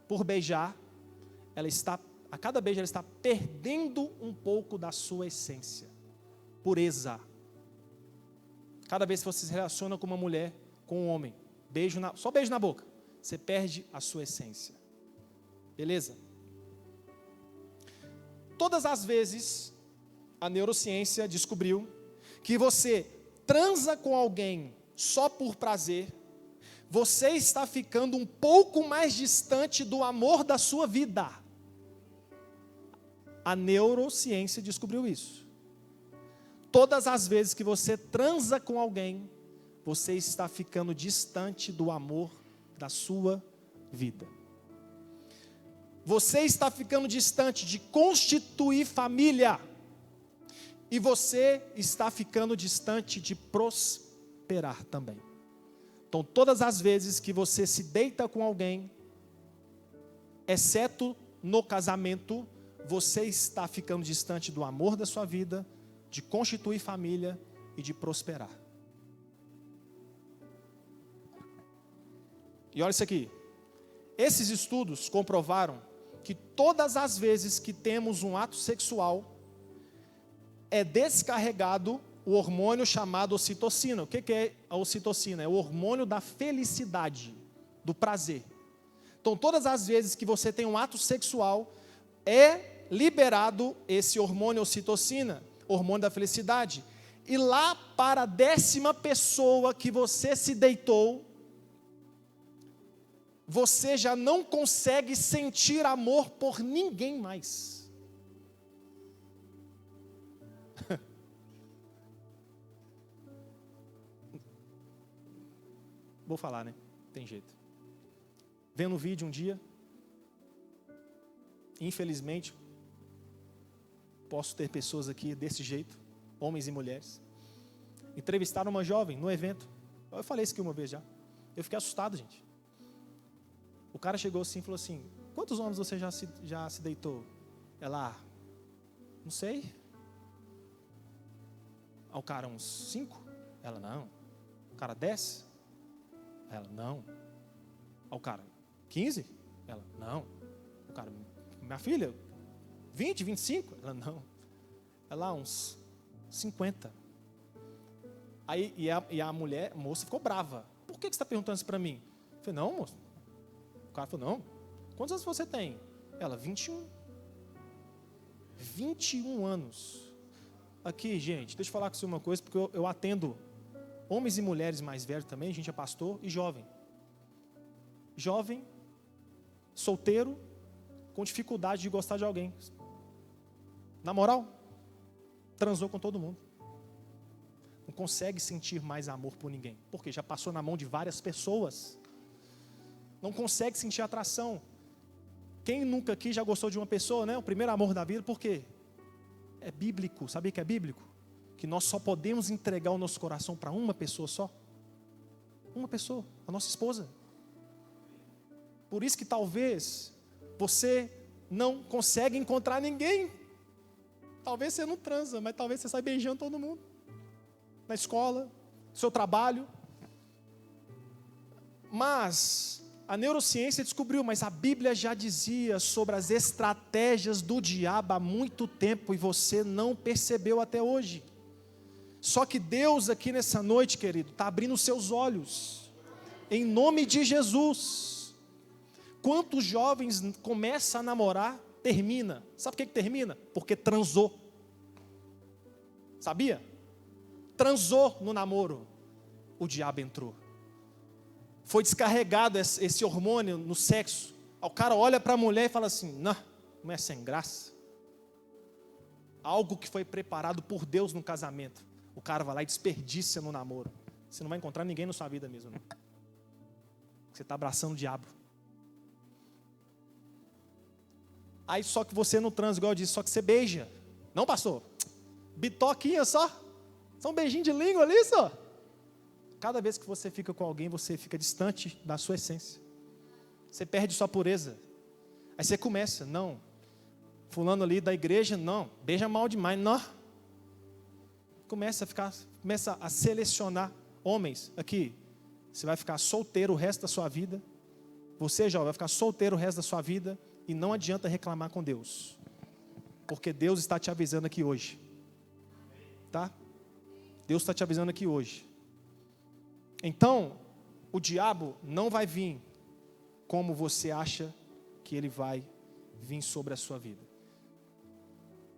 por beijar, ela está, a cada beijo ela está perdendo um pouco da sua essência, pureza. Cada vez que você se relaciona com uma mulher, com um homem, só beijo na boca, você perde a sua essência. Beleza? Todas as vezes, a neurociência descobriu que você transa com alguém só por prazer, você está ficando um pouco mais distante do amor da sua vida. A neurociência descobriu isso. Todas as vezes que você transa com alguém, você está ficando distante do amor da sua vida. Você está ficando distante de constituir família. E você está ficando distante de prosperar também. Então, todas as vezes que você se deita com alguém, exceto no casamento, você está ficando distante do amor da sua vida, de constituir família e de prosperar. E olha isso aqui. Esses estudos comprovaram que todas as vezes que temos um ato sexual, é descarregado o hormônio chamado ocitocina. O que é a ocitocina? É o hormônio da felicidade, do prazer. Então, todas as vezes que você tem um ato sexual, é liberado esse hormônio ocitocina, hormônio da felicidade. E lá para a 10ª pessoa que você se deitou, você já não consegue sentir amor por ninguém mais. Vou falar, né? Tem jeito. Vendo o vídeo um dia, infelizmente, posso ter pessoas aqui desse jeito, homens e mulheres, entrevistaram uma jovem no evento. Eu falei isso aqui uma vez já. Eu fiquei assustado, gente. O cara chegou assim e falou assim: quantos homens você já se deitou? Ela, não sei. O cara, uns 5? Ela, não. O cara, 10? Ela, não. O cara, 15? Ela, não. O cara, minha filha, 20, 25? Ela, não. Ela, uns 50. Aí, e a mulher, a moça ficou brava. Por que você está perguntando isso para mim? Eu falei, não, moça. O cara falou, não. Quantos anos você tem? Ela, 21. 21 anos. Aqui, gente, deixa eu falar com você uma coisa, porque eu atendo homens e mulheres mais velhos também, a gente é pastor, e jovem. Jovem, solteiro, com dificuldade de gostar de alguém. Na moral, transou com todo mundo. Não consegue sentir mais amor por ninguém. Porque já passou na mão de várias pessoas. Não consegue sentir atração. Quem nunca aqui já gostou de uma pessoa, né? O primeiro amor da vida, por quê? É bíblico, sabia que é bíblico? Que nós só podemos entregar o nosso coração para uma pessoa só. Uma pessoa, a nossa esposa. Por isso que talvez você não consegue encontrar ninguém. Talvez você não transa, mas talvez você sai beijando todo mundo. Na escola, no seu trabalho. Mas A neurociência descobriu, mas a Bíblia já dizia sobre as estratégias do diabo há muito tempo e você não percebeu até hoje. Só que Deus aqui nessa noite, querido, está abrindo os seus olhos, em nome de Jesus. Quantos jovens começam a namorar, termina. Sabe por que termina? Porque transou. Sabia? Transou no namoro, o diabo entrou. Foi descarregado esse hormônio no sexo. O cara olha para a mulher e fala assim: não é sem graça. Algo que foi preparado por Deus no casamento, o cara vai lá e desperdiça no namoro. Você não vai encontrar ninguém na sua vida mesmo, não. Você está abraçando o diabo. Aí só que você não transa, igual eu disse, só que você beija. Não, pastor? Bitoquinha só? Só um beijinho de língua ali só? Cada vez que você fica com alguém, você fica distante da sua essência. Você perde sua pureza. Aí você começa, não. Fulano ali da igreja, não. Beija mal demais, não. Começa a selecionar homens. Aqui, você vai ficar solteiro o resto da sua vida. Você, jovem, vai ficar solteiro o resto da sua vida. E não adianta reclamar com Deus. Porque Deus está te avisando aqui hoje. Tá? Deus está te avisando aqui hoje. Então, o diabo não vai vir como você acha que ele vai vir sobre a sua vida.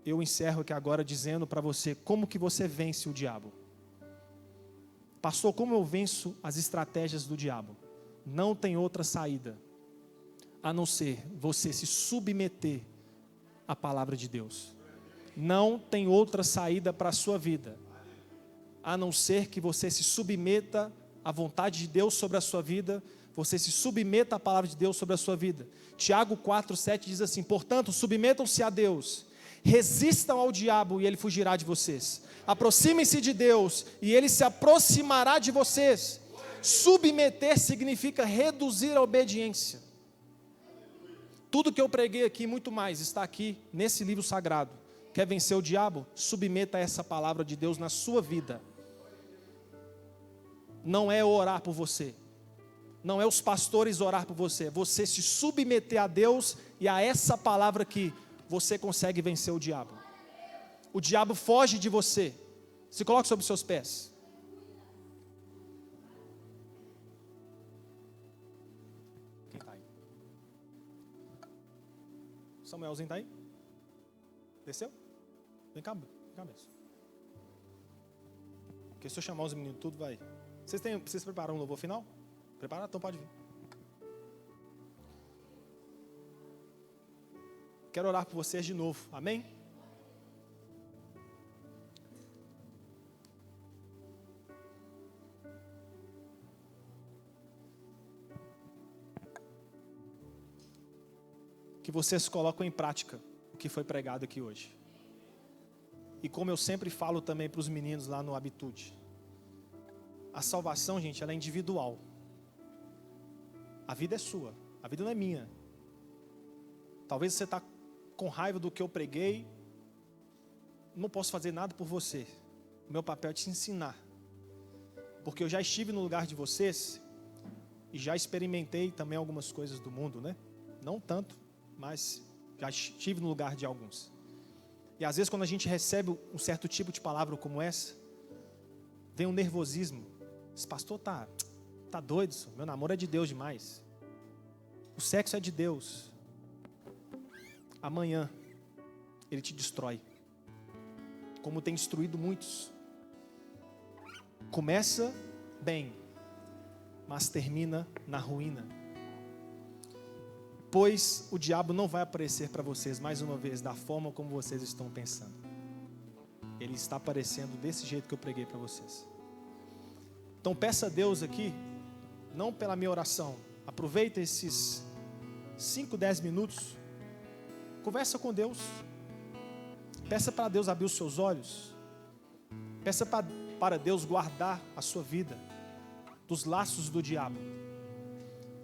Eu encerro aqui agora dizendo para você como que você vence o diabo. Pastor, como eu venço as estratégias do diabo? Não tem outra saída a não ser você se submeter à palavra de Deus. Não tem outra saída para a sua vida a não ser que você se submeta à vontade de Deus sobre a sua vida, você se submeta à palavra de Deus sobre a sua vida. Tiago 4:7 diz assim: portanto, submetam-se a Deus, resistam ao diabo e ele fugirá de vocês. Aproximem-se de Deus e ele se aproximará de vocês. Submeter significa reduzir a obediência. Tudo que eu preguei aqui, muito mais, está aqui nesse livro sagrado. Quer vencer o diabo? Submeta a essa palavra de Deus na sua vida. Não é orar por você, não é os pastores orar por você, é você se submeter a Deus e a essa palavra que você consegue vencer o diabo. O diabo foge de você. Se coloque sobre os seus pés. Quem está aí? Samuelzinho está aí? Desceu? Vem cá mesmo. Porque se eu chamar os meninos tudo, vai. Vocês prepararam um louvor final? Prepararam? Então pode vir. Quero orar por vocês de novo. Amém? Que vocês colocam em prática o que foi pregado aqui hoje. E como eu sempre falo também para os meninos lá no Habitude, a salvação, gente, ela é individual. A vida é sua, a vida não é minha. Talvez você está com raiva do que eu preguei, não posso fazer nada por você. O meu papel é te ensinar. Porque eu já estive no lugar de vocês e já experimentei também algumas coisas do mundo, né? Não tanto, mas já estive no lugar de alguns. E às vezes quando a gente recebe um certo tipo de palavra como essa, vem um nervosismo. Esse pastor tá doido, meu namoro é de Deus demais. O sexo é de Deus. Amanhã ele te destrói, como tem destruído muitos. Começa bem, mas termina na ruína. Pois o diabo não vai aparecer para vocês mais uma vez da forma como vocês estão pensando. Ele está aparecendo desse jeito que eu preguei para vocês. Então peça a Deus aqui, não pela minha oração, aproveita esses 5, 10 minutos, conversa com Deus, peça para Deus abrir os seus olhos, peça para Deus guardar a sua vida dos laços do diabo.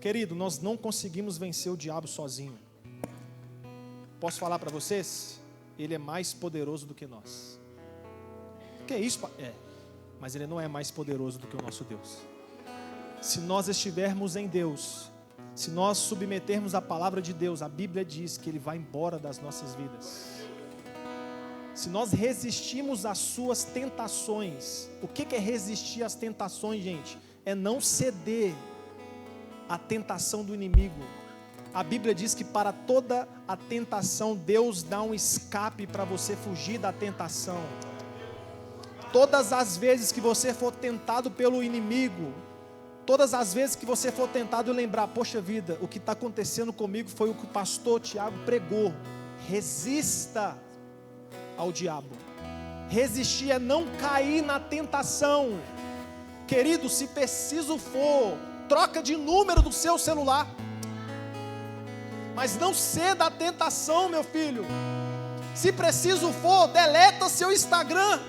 Querido, nós não conseguimos vencer o diabo sozinho. Posso falar para vocês? Ele é mais poderoso do que nós. Que é isso? Mas ele não é mais poderoso do que o nosso Deus. Se nós estivermos em Deus, Se nós submetermos a palavra de Deus, a Bíblia diz que Ele vai embora das nossas vidas. Se nós resistirmos às suas tentações, o que é resistir às tentações, gente? É não ceder à tentação do inimigo. A Bíblia diz que para toda a tentação, Deus dá um escape para você fugir da tentação. Todas as vezes que você for tentado pelo inimigo, todas as vezes que você for tentado lembrar, poxa vida, o que está acontecendo comigo foi o que o pastor Tiago pregou. Resista ao diabo. Resistir é não cair na tentação. Querido, se preciso for, troca de número do seu celular. Mas não ceda à tentação, meu filho. Se preciso for, deleta seu Instagram.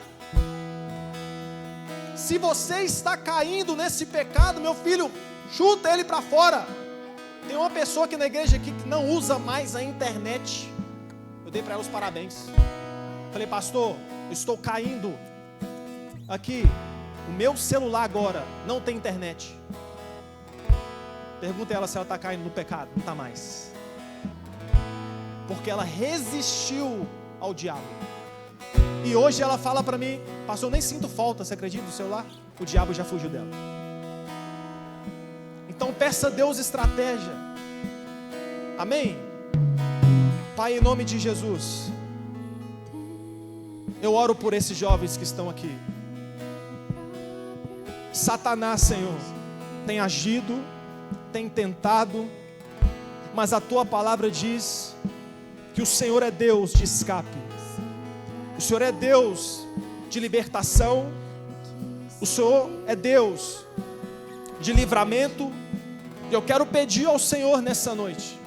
Se você está caindo nesse pecado, meu filho, chuta ele para fora. Tem uma pessoa aqui na igreja aqui que não usa mais a internet. Eu dei para ela os parabéns. Falei, pastor, eu estou caindo aqui. O meu celular agora não tem internet. Pergunta a ela se ela está caindo no pecado. Não está mais. Porque ela resistiu ao diabo. E hoje ela fala para mim, pastor, eu nem sinto falta, você acredita, do celular? O diabo já fugiu dela. Então peça a Deus estratégia. Amém? Pai, em nome de Jesus, eu oro por esses jovens que estão aqui. Satanás, Senhor, tem agido, tem tentado, mas a tua palavra diz que o Senhor é Deus de escape. O Senhor é Deus de libertação. O Senhor é Deus de livramento. E eu quero pedir ao Senhor nessa noite,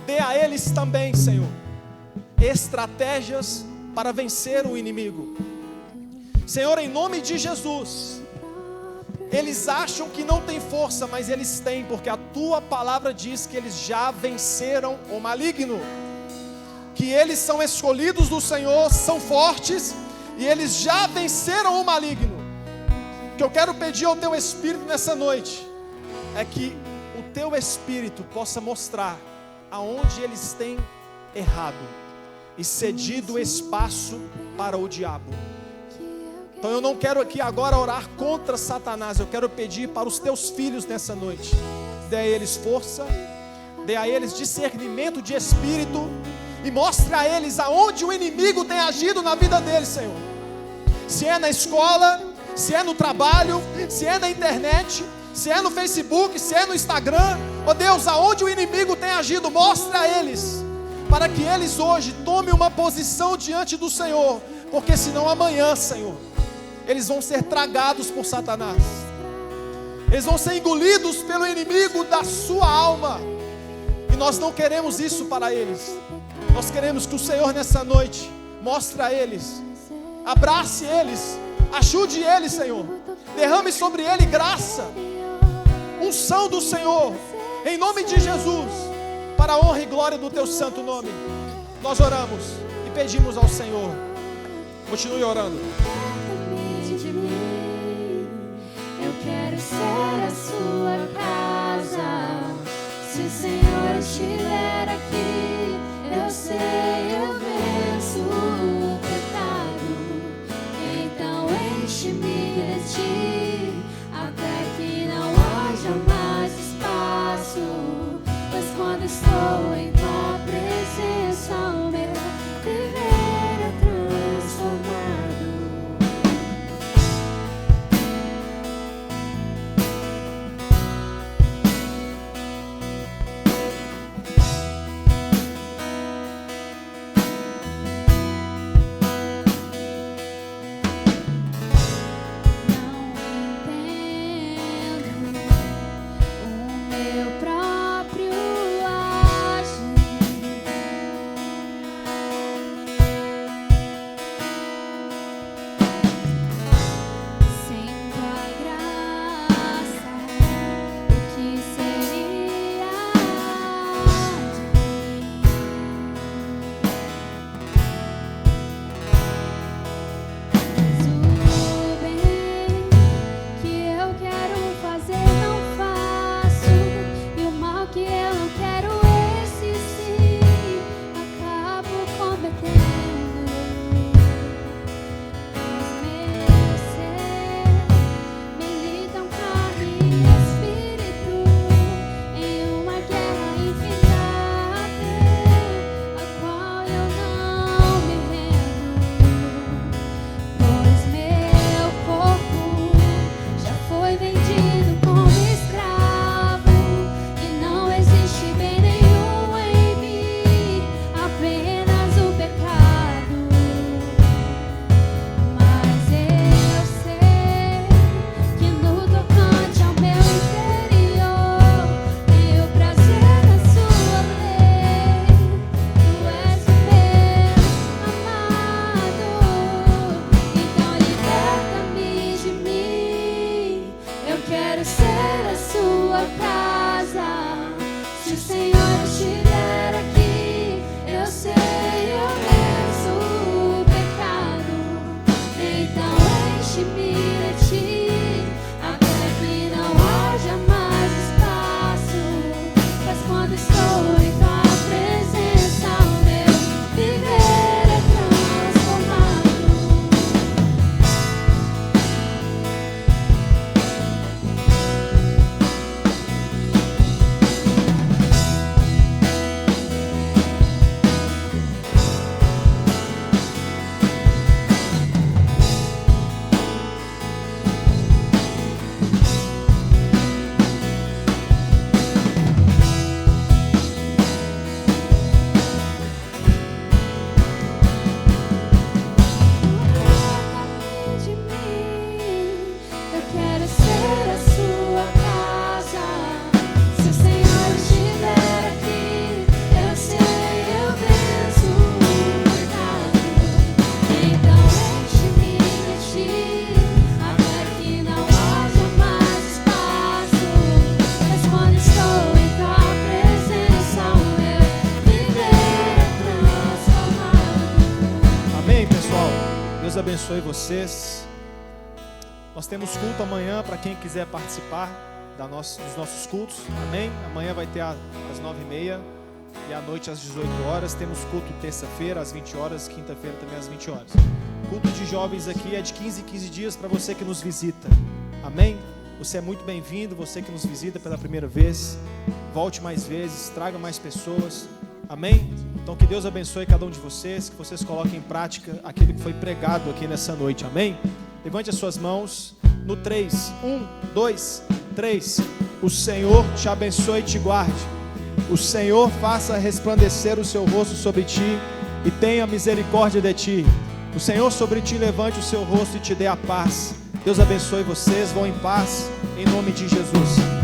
dê a eles também, Senhor, estratégias para vencer o inimigo. Senhor, em nome de Jesus, eles acham que não tem força, mas eles têm, porque a tua palavra diz que eles já venceram o maligno, que eles são escolhidos do Senhor, são fortes, e eles já venceram o maligno. O que eu quero pedir ao teu Espírito nessa noite, é que o teu Espírito possa mostrar aonde eles têm errado, e cedido espaço para o diabo. Então eu não quero aqui agora orar contra Satanás, eu quero pedir para os teus filhos nessa noite, dê a eles força, dê a eles discernimento de espírito, e mostre a eles aonde o inimigo tem agido na vida deles, Senhor. Se é na escola, se é no trabalho, se é na internet, se é no Facebook, se é no Instagram, ó Deus, aonde o inimigo tem agido, mostre a eles, para que eles hoje tomem uma posição diante do Senhor, porque senão amanhã, Senhor, eles vão ser tragados por Satanás, eles vão ser engolidos pelo inimigo da sua alma, e nós não queremos isso para eles. Nós queremos que o Senhor nessa noite mostre a eles, abrace eles, ajude eles, Senhor, derrame sobre eles graça, unção do Senhor, em nome de Jesus, para a honra e glória do teu santo nome. Nós oramos e pedimos ao Senhor. Continue orando. Eu quero ser a sua casa. Se o Senhor estiver aqui, eu sei, eu venço o pecado. Então enche-me de ti, até que não haja mais espaço. Pois quando estou em tua presença, o meu viver é transformado. sua casa. Se o Senhor estiver aqui, eu sei, eu venço o pecado. Então enche-me de ti, até que não haja mais espaço. Mas quando estou em tua presença, o meu viver é transformado. De mim, eu quero ser a sua casa. Se o Senhor estiver aqui, eu sei, eu venço o pecado. Então enche-me de ti, até que não haja mais espaço. Mas quando estou em tua presença, o meu viver é transformado. Amém, pessoal? Deus abençoe vocês. Nós temos culto amanhã para quem quiser participar dos nossos cultos. Amém? Amanhã vai ter às 9h30 e à noite às 18 horas. Temos culto terça-feira às 20 horas, quinta-feira também às 20 horas. Culto de jovens aqui é de 15 em 15 dias para você que nos visita. Amém? Você é muito bem-vindo, você que nos visita pela primeira vez. Volte mais vezes, traga mais pessoas. Amém? Então que Deus abençoe cada um de vocês, que vocês coloquem em prática aquilo que foi pregado aqui nessa noite. Amém? Levante as suas mãos no 3. 1, 2, 3. O Senhor te abençoe e te guarde. O Senhor faça resplandecer o seu rosto sobre ti e tenha misericórdia de ti. O Senhor sobre ti levante o seu rosto e te dê a paz. Deus abençoe vocês, vão em paz, em nome de Jesus.